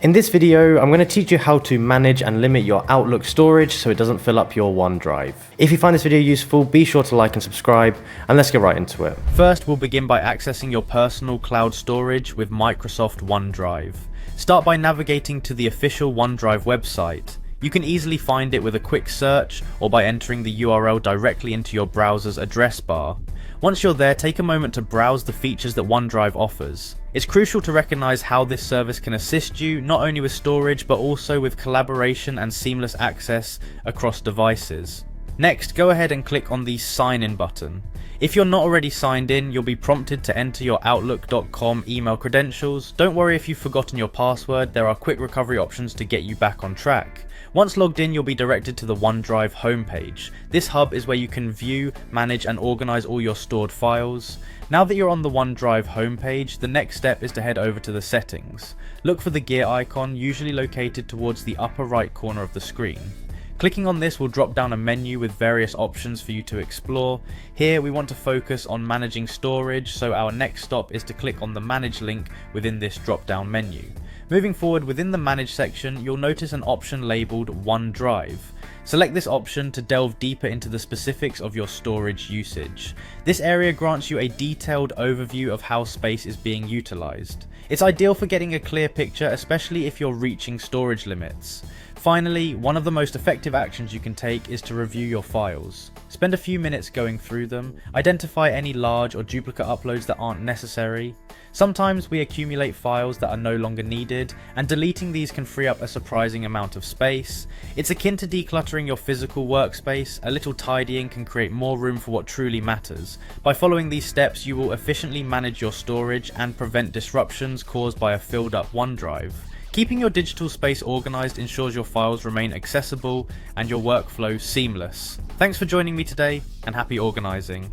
In this video, I'm going to teach you how to manage and limit your Outlook storage so it doesn't fill up your OneDrive. If you find this video useful, be sure to like and subscribe, and let's get right into it. First, we'll begin by accessing your personal cloud storage with Microsoft OneDrive. Start by navigating to the official OneDrive website. You can easily find it with a quick search or by entering the URL directly into your browser's address bar. Once you're there, take a moment to browse the features that OneDrive offers. It's crucial to recognize how this service can assist you not only with storage but also with collaboration and seamless access across devices. Next, go ahead and click on the Sign In button. If you're not already signed in, you'll be prompted to enter your Outlook.com email credentials. Don't worry if you've forgotten your password, there are quick recovery options to get you back on track. Once logged in, you'll be directed to the OneDrive homepage. This hub is where you can view, manage and organize all your stored files. Now that you're on the OneDrive homepage, the next step is to head over to the settings. Look for the gear icon, usually located towards the upper right corner of the screen. Clicking on this will drop down a menu with various options for you to explore. Here we want to focus on managing storage, so our next stop is to click on the Manage link within this drop down menu. Moving forward, within the Manage section, you'll notice an option labelled OneDrive. Select this option to delve deeper into the specifics of your storage usage. This area grants you a detailed overview of how space is being utilised. It's ideal for getting a clear picture, especially if you're reaching storage limits. Finally, one of the most effective actions you can take is to review your files. Spend a few minutes going through them, identify any large or duplicate uploads that aren't necessary. Sometimes we accumulate files that are no longer needed, and deleting these can free up a surprising amount of space. It's akin to decluttering your physical workspace. A little tidying can create more room for what truly matters. By following these steps, you will efficiently manage your storage and prevent disruptions caused by a filled up OneDrive. Keeping your digital space organized ensures your files remain accessible and your workflow seamless. Thanks for joining me today, and happy organizing.